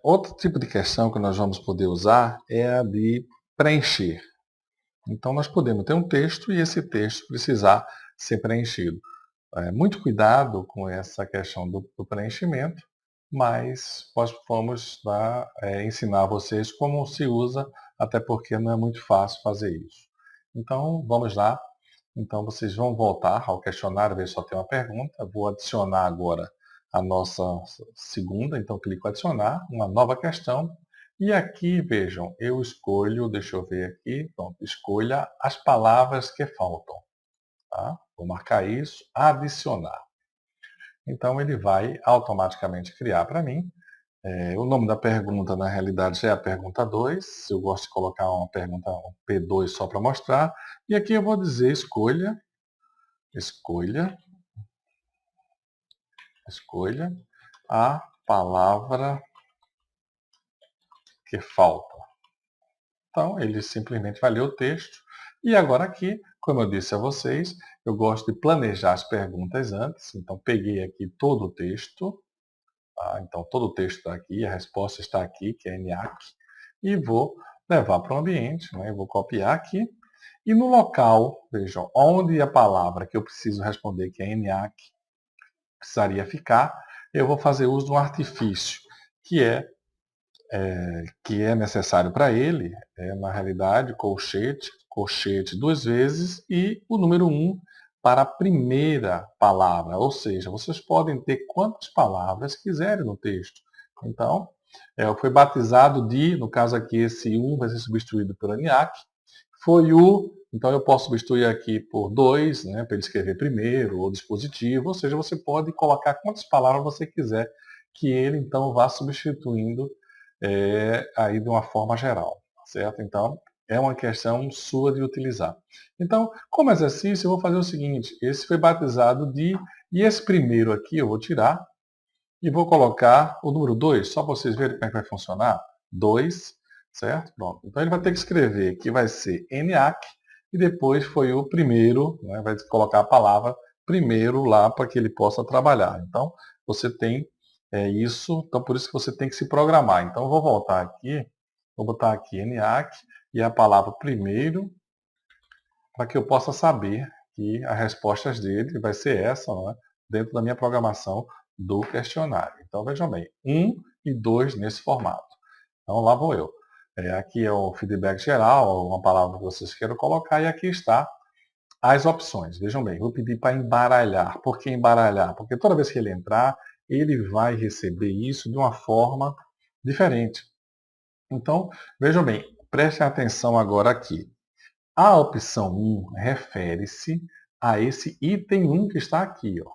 Outro tipo de questão que nós vamos poder usar é a de preencher. Então, nós podemos ter um texto e esse texto precisar ser preenchido. Muito cuidado com essa questão do preenchimento, mas nós vamos ensinar vocês como se usa, até porque não é muito fácil fazer isso. Então, vamos lá. Então, vocês vão voltar ao questionário, ver se só tem uma pergunta. Vou adicionar agora a nossa segunda, então clico em adicionar, uma nova questão. E aqui, vejam, eu escolho, deixa eu ver aqui, pronto, escolha as palavras que faltam. Tá? Vou marcar isso, adicionar. Então, ele vai automaticamente criar para mim. O nome da pergunta, na realidade, é a pergunta 2. Eu gosto de colocar uma pergunta um P2 só para mostrar. E aqui eu vou dizer escolha a palavra que falta. Então, ele simplesmente vai ler o texto. E agora aqui, como eu disse a vocês, eu gosto de planejar as perguntas antes. Então, peguei aqui todo o texto. Tá? Então, todo o texto está aqui, a resposta está aqui, que é ENIAC. E vou levar para o ambiente, né? Eu vou copiar aqui. E no local, vejam, onde a palavra que eu preciso responder, que é ENIAC, precisaria ficar, eu vou fazer uso de um artifício, que é necessário para ele, na realidade, colchete duas vezes e o número 1 para a primeira palavra. Ou seja, vocês podem ter quantas palavras quiserem no texto. Então, foi batizado de, no caso aqui, esse 1 vai ser substituído pelo ENIAC. Foi o, então eu posso substituir aqui por 2, né, para ele escrever primeiro, ou dispositivo, ou seja, você pode colocar quantas palavras você quiser, que ele então vá substituindo aí de uma forma geral, certo? Então, é uma questão sua de utilizar. Então, como exercício, eu vou fazer o seguinte, esse foi batizado de, e esse primeiro aqui eu vou tirar, e vou colocar o número 2, só para vocês verem como é que vai funcionar. 2, certo? Pronto. Então, ele vai ter que escrever que vai ser ENIAC, e depois foi o primeiro, né? Vai colocar a palavra primeiro lá para que ele possa trabalhar. Então, você tem isso, então por isso que você tem que se programar. Então, eu vou voltar aqui, vou botar aqui ENIAC e a palavra primeiro, para que eu possa saber que as respostas dele vai ser essa, né, dentro da minha programação do questionário. Então, vejam bem, 1 e 2 nesse formato. Então, lá vou eu. Aqui é o feedback geral, uma palavra que vocês queiram colocar, e aqui está as opções. Vejam bem, vou pedir para embaralhar. Por que embaralhar? Porque toda vez que ele entrar, ele vai receber isso de uma forma diferente. Então, vejam bem, prestem atenção agora aqui. A opção 1 refere-se a esse item 1 que está aqui. Ó.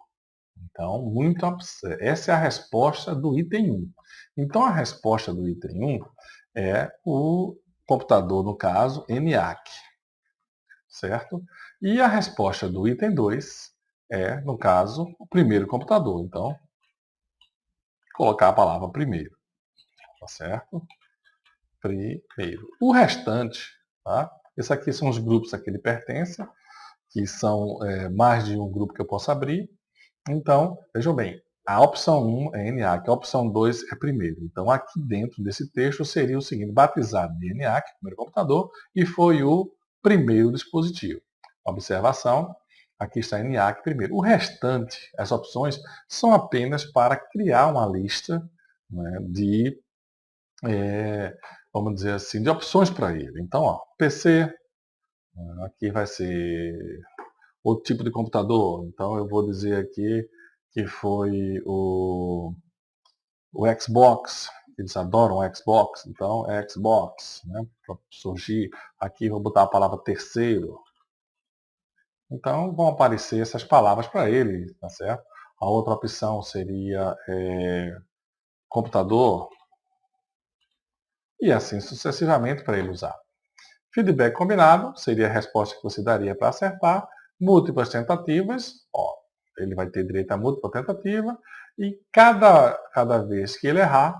Então, essa é a resposta do item 1. Então, a resposta do item 1 é o computador, no caso, ENIAC. Certo? E a resposta do item 2 é, no caso, o primeiro computador. Então, colocar a palavra primeiro. Tá certo? Primeiro. O restante, tá? Esses aqui são os grupos a que ele pertence, que são mais de um grupo que eu posso abrir. Então, vejam bem, a opção 1 é ENIAC, a opção 2 é primeiro. Então, aqui dentro desse texto seria o seguinte, batizado de ENIAC, primeiro computador, e foi o primeiro dispositivo. Observação, aqui está ENIAC primeiro. O restante, as opções, são apenas para criar uma lista, né, de, vamos dizer assim, de opções para ele. Então, ó, PC, aqui vai ser outro tipo de computador. Então eu vou dizer aqui que foi o Xbox. Eles adoram o Xbox, então é Xbox, né? Para surgir aqui vou botar a palavra terceiro. Então vão aparecer essas palavras para ele, tá certo? A outra opção seria computador e assim sucessivamente para ele usar. Feedback combinado seria a resposta que você daria para acertar. Múltiplas tentativas, ó, ele vai ter direito a múltipla tentativa. E cada vez que ele errar,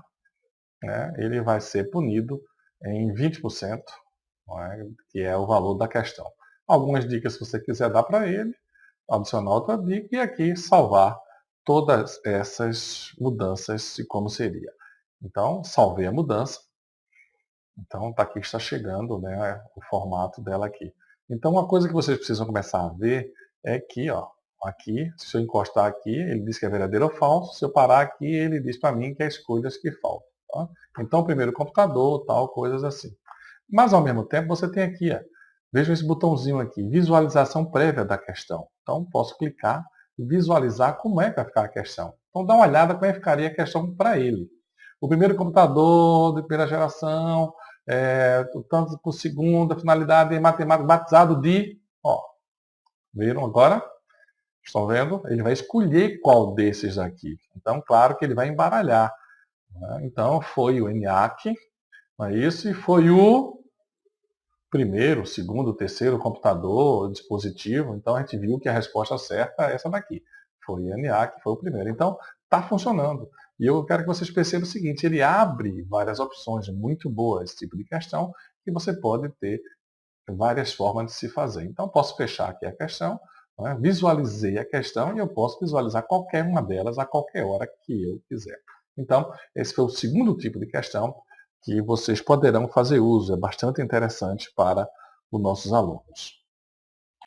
né, ele vai ser punido em 20%, né, que é o valor da questão. Algumas dicas se você quiser dar para ele, adicionar outra dica e aqui salvar todas essas mudanças de como seria. Então, salvei a mudança. Então, tá aqui, está chegando, né, o formato dela aqui. Então, uma coisa que vocês precisam começar a ver é que, ó, aqui, se eu encostar aqui, ele diz que é verdadeiro ou falso. Se eu parar aqui, ele diz para mim que é escolhas que faltam. Tá? Então, primeiro computador, tal, coisas assim. Mas, ao mesmo tempo, você tem aqui, ó, veja esse botãozinho aqui, visualização prévia da questão. Então, posso clicar e visualizar como é que vai ficar a questão. Então, dá uma olhada como é que ficaria a questão para ele. O primeiro computador de primeira geração, o tanto por segundo, a finalidade em matemática, batizado de, ó, viram agora? Estão vendo? Ele vai escolher qual desses aqui. Então, claro que ele vai embaralhar. Né? Então, foi o ENIAC, não é isso? E foi o primeiro, segundo, terceiro computador, dispositivo. Então, a gente viu que a resposta certa é essa daqui. Foi o ENIAC, foi o primeiro. Então, está funcionando. E eu quero que vocês percebam o seguinte, ele abre várias opções muito boas, esse tipo de questão, que você pode ter várias formas de se fazer. Então, posso fechar aqui a questão, né? Visualizei a questão e eu posso visualizar qualquer uma delas a qualquer hora que eu quiser. Então, esse foi o segundo tipo de questão que vocês poderão fazer uso. É bastante interessante para os nossos alunos.